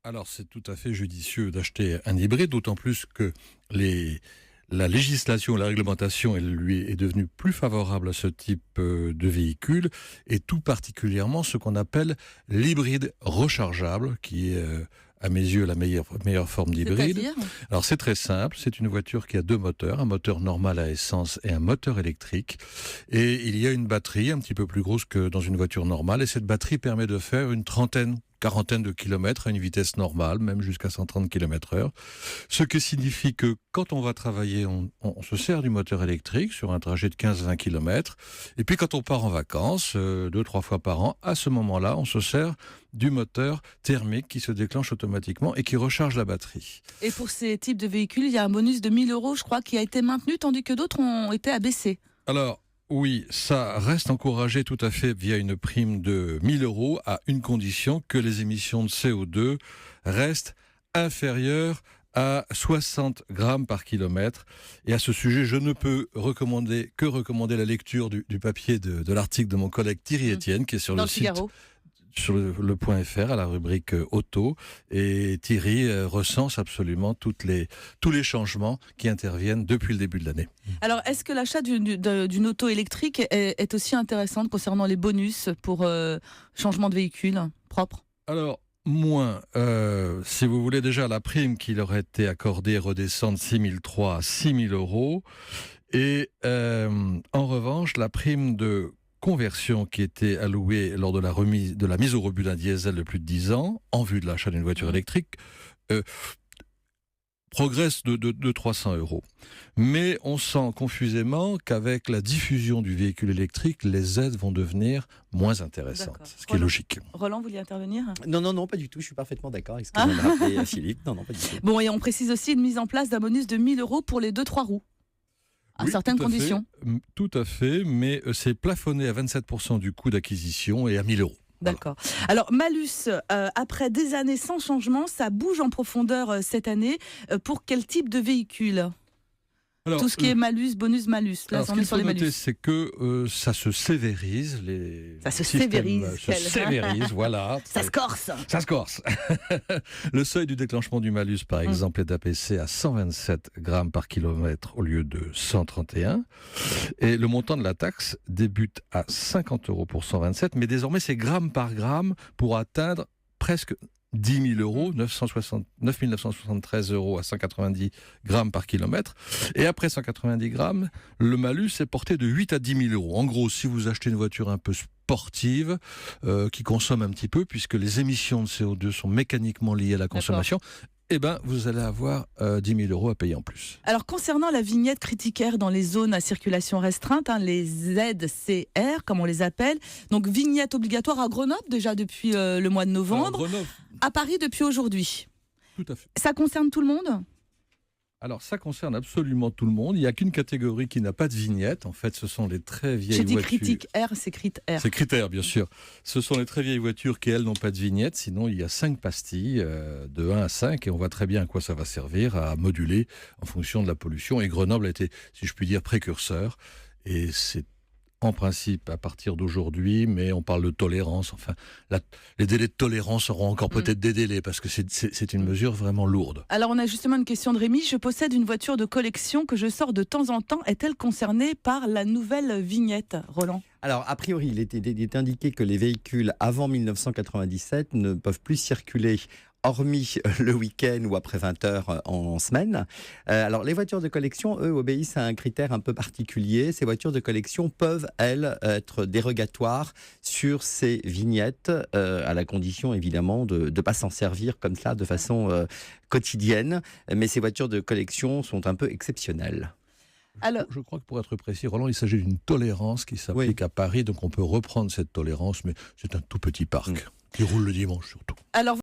Alors, c'est tout à fait judicieux d'acheter un hybride, d'autant plus que la législation, la réglementation, elle lui est devenue plus favorable à ce type de véhicule, et tout particulièrement ce qu'on appelle l'hybride rechargeable, qui est, à mes yeux, la meilleure forme d'hybride. C'est-à-dire? Alors, c'est très simple, c'est une voiture qui a deux moteurs, un moteur normal à essence et un moteur électrique, et il y a une batterie un petit peu plus grosse que dans une voiture normale, et cette batterie permet de faire une quarantaine de kilomètres à une vitesse normale, même jusqu'à 130 km/h. Ce qui signifie que quand on va travailler, on se sert du moteur électrique sur un trajet de 15-20 km. Et puis quand on part en vacances, 2-3 fois par an, à ce moment-là, on se sert du moteur thermique qui se déclenche automatiquement et qui recharge la batterie. Et pour ces types de véhicules, il y a un bonus de 1 000 €, je crois, qui a été maintenu, tandis que d'autres ont été abaissés. Alors, oui, ça reste encouragé tout à fait via une prime de 1 000 € à une condition, que les émissions de CO2 restent inférieures à 60 grammes par kilomètre. Et à ce sujet, je ne peux recommander la lecture du papier de l'article de mon collègue Thierry Etienne, qui est sur Dans le le site, Figaro. sur le .fr, à la rubrique auto. Et Thierry recense absolument tous les changements qui interviennent depuis le début de l'année. Alors, est-ce que l'achat d'une auto électrique est aussi intéressante concernant les bonus pour changement de véhicule propre? Alors, moins. Si vous voulez, déjà, la prime qui leur a été accordée redescend de 6 300 à 6 000 €. Et en revanche, la prime de conversion qui était allouée lors de la mise au rebut d'un diesel de plus de 10 ans, en vue de l'achat d'une voiture électrique, progresse de 300 €. Mais on sent confusément qu'avec la diffusion du véhicule électrique, les aides vont devenir moins intéressantes, D'accord. ce qui est logique. Roland, vous vouliez intervenir? Non, pas du tout. Je suis parfaitement d'accord avec ce que vient de rappeler Philippe. Non, pas du tout. Bon, et on précise aussi une mise en place d'un bonus de 1 000 € pour les 2-3 roues, à Oui, certaines tout à fait. conditions. Tout à fait, mais c'est plafonné à 27% du coût d'acquisition et à 1 000 €. D'accord. Alors, malus, après des années sans changement, ça bouge en profondeur cette année. Pour quel type de véhicule? Alors, Tout ce qui est malus, bonus, malus. Là, alors, ce on qu'il est sur faut les noter, malus. c'est que ça se sévérise. Ça se systèmes sévérise, se sévérise, voilà. Ça se corse. Ça se corse. Le seuil du déclenchement du malus, par exemple, est abaissé à 127 grammes par kilomètre au lieu de 131. Et le montant de la taxe débute à 50 € pour 127, mais désormais c'est gramme par gramme pour atteindre presque 10 000 €, 9 973 € à 190 grammes par kilomètre. Et après 190 grammes, le malus est porté de 8 à 10 000 €. En gros, si vous achetez une voiture un peu sportive, qui consomme un petit peu, puisque les émissions de CO2 sont mécaniquement liées à la consommation, eh ben, vous allez avoir 10 000 € à payer en plus. Alors, concernant la vignette critiquaire dans les zones à circulation restreinte, les ZCR, comme on les appelle, donc vignette obligatoire à Grenoble, déjà depuis le mois de novembre, Alors, Grenoble, à Paris depuis aujourd'hui. tout à fait. Ça concerne tout le monde? Alors, ça concerne absolument tout le monde. Il n'y a qu'une catégorie qui n'a pas de vignette. En fait, ce sont les très vieilles J'ai dit voitures. critique R, c'est crit R. C'est critère, bien sûr. Ce sont les très vieilles voitures qui, elles, n'ont pas de vignette. Sinon, il y a 5 pastilles, de 1 à 5, et on voit très bien à quoi ça va servir, à moduler en fonction de la pollution. Et Grenoble a été, si je puis dire, précurseur. Et c'est en principe à partir d'aujourd'hui, mais on parle de tolérance. Enfin, les délais de tolérance auront encore peut-être des délais, parce que c'est une mesure vraiment lourde. Alors, on a justement une question de Rémi. Je possède une voiture de collection que je sors de temps en temps. Est-elle concernée par la nouvelle vignette, Roland? Alors, a priori, il est indiqué que les véhicules avant 1997 ne peuvent plus circuler hormis le week-end ou après 20 heures en semaine. Alors, les voitures de collection, eux, obéissent à un critère un peu particulier. Ces voitures de collection peuvent, elles, être dérogatoires sur ces vignettes, à la condition, évidemment, de ne pas s'en servir comme ça de façon quotidienne. Mais ces voitures de collection sont un peu exceptionnelles. Alors, Je crois que pour être précis, Roland, il s'agit d'une tolérance qui s'applique à Paris, donc on peut reprendre cette tolérance, mais c'est un tout petit parc qui roule le dimanche surtout. alors